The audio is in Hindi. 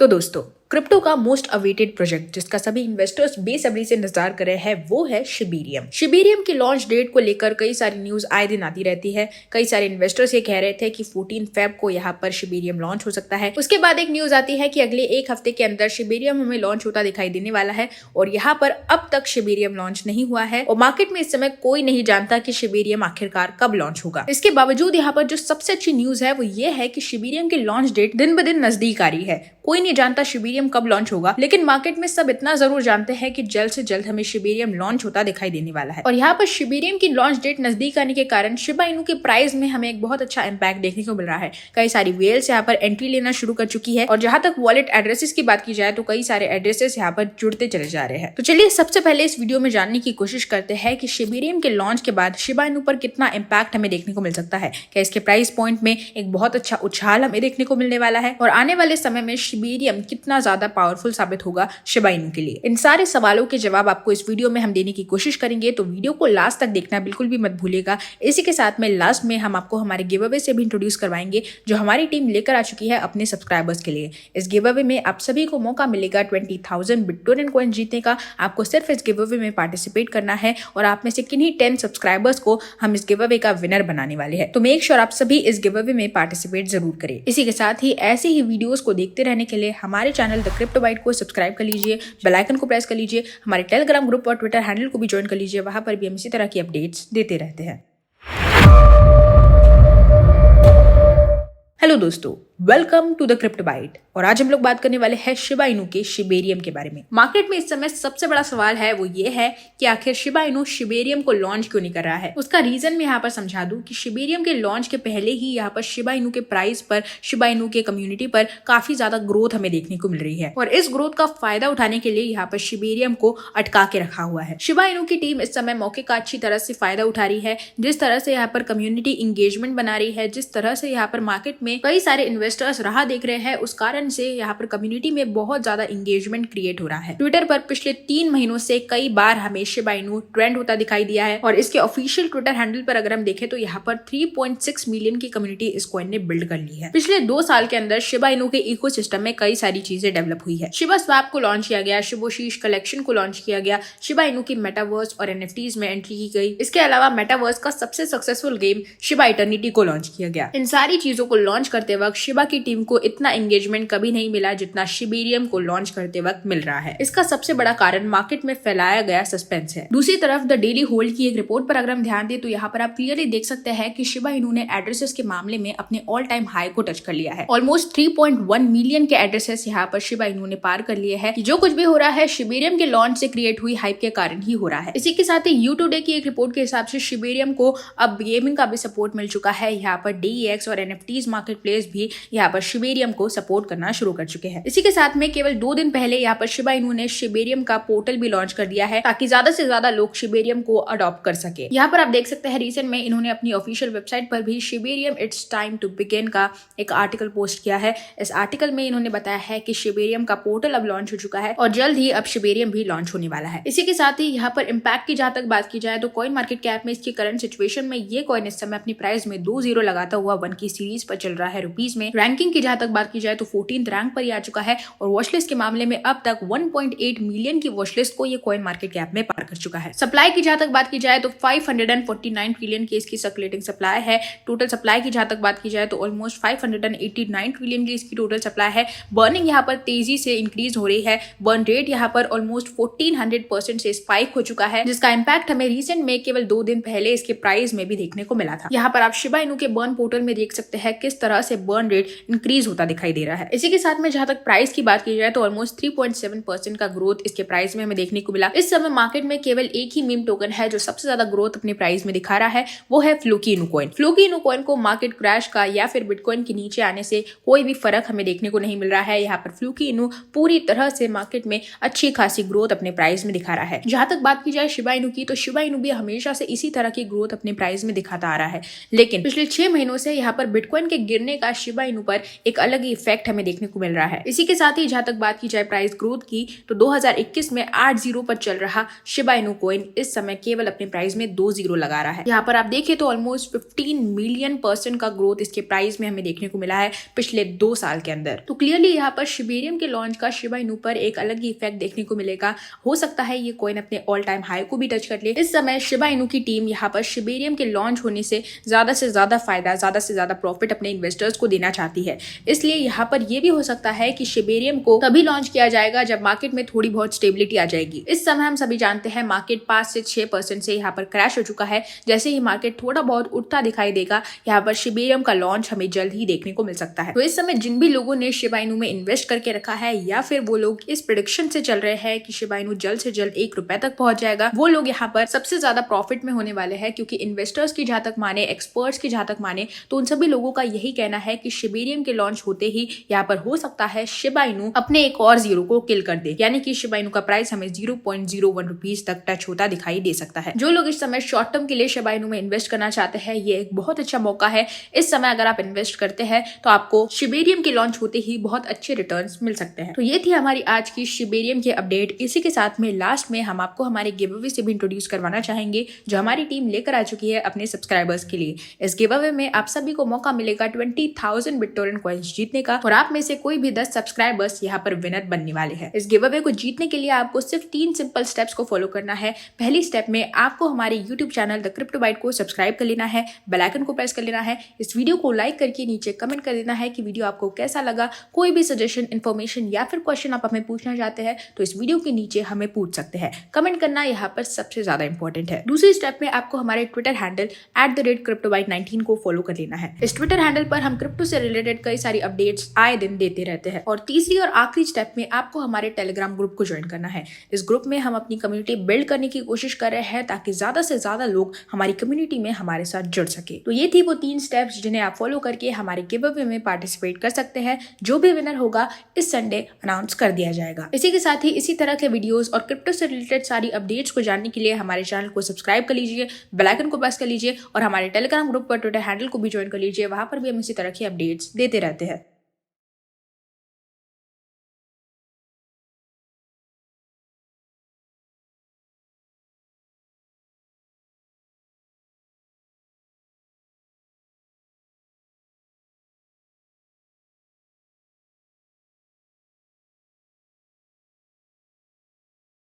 तो दोस्तों, क्रिप्टो का मोस्ट अवेटेड प्रोजेक्ट जिसका सभी इन्वेस्टर्स बेसब्री से इंतजार कर रहे हैं वो है शिबेरियम। शिबेरियम की लॉन्च डेट को लेकर कई सारी न्यूज आए दिन आती रहती है। कई सारे इन्वेस्टर्स ये कह रहे थे कि 14 फेब को यहाँ पर शिबेरियम लॉन्च हो सकता है। उसके बाद एक न्यूज आती है कि अगले एक हफ्ते के अंदर शिबेरियम हमें लॉन्च होता दिखाई देने वाला है और यहाँ पर अब तक शिबेरियम लॉन्च नहीं हुआ है और मार्केट में इस समय कोई नहीं जानता कि शिबेरियम आखिरकार कब लॉन्च होगा। इसके बावजूद यहाँ पर जो सबसे अच्छी न्यूज है वो ये है कि शिबेरियम की लॉन्च डेट दिन ब दिन नजदीक आ रही है। कोई नहीं जानता शिबेरियम कब लॉन्च होगा, लेकिन मार्केट में सब इतना जरूर जानते हैं कि जल्द से जल्द हमें शिबेरियम लॉन्च होता दिखाई देने वाला है। और यहाँ पर शिबेरियम की लॉन्च डेट नजदीक आने के कारण शिबा इनू के प्राइस में हमें एक बहुत अच्छा इंपैक्ट देखने को मिल रहा है। कई सारी वेल्स यहाँ पर एंट्री लेना शुरू कर चुकी है और जहां तक वॉलेट एड्रेसेस की बात की जाए तो कई सारे एड्रेसेस यहाँ पर जुड़ते चले जा रहे हैं। तो चलिए सबसे पहले इस वीडियो में जानने की कोशिश करते हैं कि शिबेरियम के लॉन्च के बाद शिबा इनू पर कितना इंपैक्ट हमें देखने को मिल सकता है। क्या इसके प्राइस पॉइंट में एक बहुत अच्छा उछाल हमें देखने को मिलने वाला है और आने वाले समय में शिबेरियम कितना ज्यादा पावरफुल साबित होगा शिबा इनू के लिए। इन सारे सवालों के जवाब आपको इस वीडियो में हम देने की कोशिश करेंगे, तो वीडियो को लास्ट तक देखना बिल्कुल भी मत भूलिएगा। इसी के साथ में लास्ट में हम आपको हमारे गिव अवे से भी इंट्रोड्यूस करवाएंगे जो हमारी टीम लेकर आ चुकी है अपने सब्सक्राइबर्स के लिए। इस गिव अवे में आप सभी को मौका मिलेगा 20,000 बिटटोरियन कॉइन जीतने का। आपको सिर्फ इस गिव अवे में पार्टिसिपेट करना है और आप में से किन्हीं 10 सब्सक्राइबर्स को हम इस गिव अवे का विनर बनाने वाले हैं। तो मेक श्योर आप सभी इस गिव अवे में पार्टिसिपेट जरूर करें। इसी के साथ ही ऐसे ही वीडियोस को देखते रहने के लिए हमारे चैनल द क्रिप्टो बाइट को सब्सक्राइब कर लीजिए, बेल आइकन को प्रेस कर लीजिए, हमारे टेलीग्राम ग्रुप और ट्विटर हैंडल को भी ज्वाइन कर लीजिए। वहां पर भी हम इसी तरह की अपडेट्स देते रहते हैं। हेलो दोस्तों, welcome to the crypto byte. और आज हम लोग बात करने वाले हैं शिबा इनू के शिबेरियम के बारे में। मार्केट में इस समय सबसे बड़ा सवाल है वो ये है कि आखिर शिबा इनू शिबेरियम को लॉन्च क्यों नहीं कर रहा है। उसका रीजन मैं यहाँ पर समझा दूं कि शिबेरियम के लॉन्च के पहले ही यहाँ पर शिबा इनू के प्राइस पर, शिबा इनू के कम्युनिटी पर काफी ज्यादा ग्रोथ हमें देखने को मिल रही है और इस ग्रोथ का फायदा उठाने के लिए यहाँ पर शिबेरियम को अटका के रखा हुआ है। शिबा इनू की टीम इस समय मौके का अच्छी तरह से फायदा उठा रही है। जिस तरह से यहाँ पर कम्युनिटी इंगेजमेंट बना रही है, जिस तरह से यहाँ पर मार्केट में कई सारे इन्वेस्टर्स राह देख रहे हैं, उस कारण से यहाँ पर कम्युनिटी में बहुत ज्यादा इंगेजमेंट क्रिएट हो रहा है। ट्विटर पर पिछले 3 महीनों से कई बार हमें शिबा इनू ट्रेंड होता दिखाई दिया है और इसके ऑफिशियल ट्विटर हैंडल पर अगर हम देखें तो यहाँ पर 3.6 मिलियन की कम्युनिटी इस कॉइन ने बिल्ड कर ली है। पिछले 2 साल के अंदर शिबा इनू के इकोसिस्टम में कई सारी चीजें डेवलप हुई है। शिबा स्वैप को लॉन्च किया गया, शिबोशीश कलेक्शन को लॉन्च किया गया, शिबा इनू की मेटावर्स और एनएफटीज में एंट्री की गई। इसके अलावा मेटावर्स का सबसे सक्सेसफुल गेम शिबा इटर्निटी को लॉन्च किया गया। इन सारी चीजों को लॉन्च करते वक्त शिबा की टीम को इतना एंगेजमेंट कभी नहीं मिला जितना शिबेरियम को लॉन्च करते वक्त मिल रहा है। इसका सबसे बड़ा कारण मार्केट में फैलाया गया सस्पेंस है। दूसरी तरफ द डेली होल्ड की एक रिपोर्ट पर अगर हम ध्यान दें तो यहाँ पर आप क्लियरली देख सकते हैं कि शिबा इनू ने एड्रेसेस के मामले में अपने ऑल टाइम हाई को टच कर लिया है। ऑलमोस्ट 3.1 मिलियन के एड्रेसेस यहाँ पर शिबा इनू ने पार कर लिए हैं। जो कुछ भी हो रहा है शिबेरियम के लॉन्च से क्रिएट हुई हाइप के कारण ही हो रहा है। इसी के साथ ही यू टुडे की एक रिपोर्ट के हिसाब से शिबेरियम को अब गेमिंग का भी सपोर्ट मिल चुका है। यहाँ पर DEX और NFTs मार्केट प्लेस भी यहाँ पर शिबेरियम को सपोर्ट करना शुरू कर चुके हैं। इसी के साथ में केवल 2 दिन पहले यहाँ पर शिबा इनू ने शिबेरियम का पोर्टल भी लॉन्च कर दिया है ताकि ज्यादा से ज्यादा लोग शिबेरियम को अडॉप्ट कर सके। यहाँ पर आप देख सकते हैं रिसेंट में इन्होंने अपनी ऑफिशियल वेबसाइट पर भी Shibarium it's time to begin का एक आर्टिकल पोस्ट किया है। इस आर्टिकल में इन्होंने बताया है कि शिबेरियम का पोर्टल अब लॉन्च हो चुका है और जल्द ही अब शिबेरियम भी लॉन्च होने वाला है। इसी के साथ ही यहाँ पर इम्पैक्ट की जहां तक बात की जाए तो कॉइन मार्केट कैप में इसकी करंट सिचुएशन में ये कॉइन इस समय अपनी प्राइस में 2 0 लगाता हुआ 1 की सीरीज पर चल रहा है रुपीज में। रैंकिंग की जहां तक बात की जाए तो 14th रैंक पर आ चुका है और वॉचलिस्ट के मामले में अब तक 1.8 मिलियन की वॉचलिस्ट को ये कॉइन मार्केट कैप में पार कर चुका है। सप्लाई की जहां तक बात की जाए तो 549 ट्रिलियन की इसकी सर्कुलेटिंग सप्लाई है। टोटल सप्लाई की जहां तक बात की जाए तो ऑलमोस्ट 589 ट्रिलियन की इसकी टोटल सप्लाई है। बर्निंग यहाँ पर तेजी से इंक्रीज हो रही है। बर्न रेट यहाँ पर ऑलमोस्ट 1400% से स्पाइक हो चुका है, जिसका इंपैक्ट हमें रिसेंट में केवल 2 दिन पहले इसके प्राइस में भी देखने को मिला था। यहाँ पर आप शिबा इनू के बर्न पोर्टल में देख सकते हैं किस तरह से बर्न रेट इंक्रीज होता दिखाई दे रहा है। इसी के साथ में जहां तक प्राइस की बात की जाए तो ऑलमोस्ट 3.7% का ग्रोथ इसके प्राइस में हमें देखने को मिला। इस समय मार्केट में केवल एक ही मीम टोकन है जो सबसे ज्यादा ग्रोथ अपने प्राइस में दिखा रहा है, वो है फ्लूकी इनू कॉइन। फ्लूकी इनू कॉइन को मार्केट क्रैश का या फिर बिटकॉइन के नीचे आने से कोई भी फर्क हमें देखने को नहीं मिल रहा है। यहाँ पर फ्लूकी इनू पूरी तरह से मार्केट में अच्छी खासी ग्रोथ अपने प्राइस में दिखा रहा है। जहां तक बात की जाए शिबा इनू की तो शिबा इनू भी हमेशा से इसी तरह की ग्रोथ अपने प्राइस में दिखाता आ रहा है, लेकिन पिछले 6 महीनों से यहाँ पर बिटकॉइन के गिरने का शिबा इनू पर एक अलग ही इफेक्ट हमें देखने को मिल रहा है। इसी के साथ ही जहां तक बात की जाए प्राइस ग्रोथ की, तो 2021 में 8 पर चल रहा शिबा इनू कॉइन इस समय केवल अपने प्राइस में 2 जीरो लगा रहा है। यहाँ पर आप देखें तो ऑलमोस्ट 15 मिलियन% का ग्रोथ इसके प्राइस में हमें देखने को मिला है पिछले 2 साल के अंदर। तो क्लियरली यहाँ पर शिबेरियम के लॉन्च का शिबा इनू पर एक अलग ही इफेक्ट देखने को मिलेगा। हो सकता है ये कॉइन अपने ऑल टाइम हाई को भी टच कर ले। इस समय शिबा इनू की टीम यहाँ पर शिबेरियम के लॉन्च होने से ज्यादा फायदा, ज्यादा से ज्यादा प्रॉफिट अपने इन्वेस्टर्स को देना चाहती है। इसलिए यहाँ पर यह भी हो सकता है कि शिबेरियम को तभी लॉन्च किया जाएगा जब मार्केट में थोड़ी बहुत स्टेबिलिटी आ जाएगी। इस समय हम सभी जानते हैं मार्केट 5 से 6% से यहाँ पर क्रैश हो चुका है। जैसे ही मार्केट थोड़ा बहुत उठता दिखाई देगा, यहाँ पर शिबेरियम का लॉन्च हमें जल्द ही देखने को मिल सकता है। तो इस समय जिन भी लोगों ने शिबा इनू में इन्वेस्ट करके रखा है या फिर वो लोग इस प्रेडिक्शन से चल रहे हैं कि शिबा इनू जल्द से जल्द 1 रुपए तक पहुंच जाएगा, वो लोग यहाँ पर सबसे ज्यादा प्रॉफिट में होने वाले हैं। क्योंकि इन्वेस्टर्स की जहां तक माने, एक्सपर्ट्स की जहां तक माने, तो उन सभी लोगों का यही कहना है कि शिबेरियम के लॉन्च होते ही यहाँ पर हो सकता है शिबा इनू अपने एक और जीरो को किल कर दे, यानी कि शिबा इनू का प्राइस हमें 0.01 रुपीज तक टच होता दिखाई दे सकता है। जो लोग इस समय शॉर्ट टर्म के लिए शिबा इनू में इन्वेस्ट करना चाहते हैं, ये एक बहुत अच्छा मौका है। इस समय अगर आप इन्वेस्ट करते हैं तो आपको शिबेरियम के लॉन्च होते ही बहुत अच्छे रिटर्न्स मिल सकते हैं। तो ये थी हमारी आज की शिबेरियम की अपडेट। इसी के साथ में लास्ट में हम आपको हमारे गिव अवे से भी इंट्रोड्यूस करवाना चाहेंगे, जो हमारी टीम लेकर आ चुकी है अपने सब्सक्राइबर्स के लिए। इस गिव अवे में आप सभी को मौका मिलेगा 20,000 बिटटोरेंट कॉइन्स जीतने का, और आप में से कोई भी 10 सब्सक्राइबर्स यहाँ पर विनर बनने वाले हैं। इस गिव अवे को जीतने के लिए आपको सिर्फ 3 सिंपल स्टेप्स को फॉलो करना है। पहली स्टेप में आपको हमारे YouTube channel the crypto byte को सब्सक्राइब कर लेना है, बेल आइकन को प्रेस कर लेना है, इस वीडियो को लाइक करके नीचे कमेंट कर देना है कि वीडियो आपको कैसा लगा। कोई भी सजेशन, इन्फॉर्मेशन या फिर क्वेश्चन आप हमें पूछना चाहते हैं तो इस वीडियो के नीचे हमें पूछ सकते हैं। कमेंट करना यहाँ पर सबसे ज्यादा इंपॉर्टेंट है। दूसरी स्टेप में आपको हमारे ट्विटर हैंडल @CryptoByte19 को फॉलो कर लेना है। इस ट्विटर हैंडल पर हम क्रिप्टो से रिलेटेड कई सारी अपडेट्स आए दिन देते रहते हैं। और तीसरी और आखिरी स्टेप में आपको हमारे टेलीग्राम ग्रुप को ज्वाइन करना है। इस ग्रुप में हम अपनी कम्युनिटी बिल्ड करने की कोशिश कर रहे हैं ताकि ज्यादा से ज्यादा लोग हमारी कम्युनिटी में हमारे साथ जुड़ सके। तो ये थी वो 3 स्टेप्स जिन्हें आप फॉलो करके हमारे गिव अवे में पार्टिसिपेट कर सकते हैं। जो भी विनर होगा इस संडे अनाउंस कर दिया जाएगा। इसी के साथ ही इसी तरह के वीडियोस और क्रिप्टो से रिलेटेड सारी अपडेट्स को जानने के लिए हमारे चैनल को सब्सक्राइब कर लीजिए, बेल आइकन को प्रेस कर लीजिए और हमारे टेलीग्राम ग्रुप पर ट्विटर हैंडल को भी ज्वाइन कर लीजिए। वहां पर भी हम इसी तरह की अपडेट्स देते रहते हैं।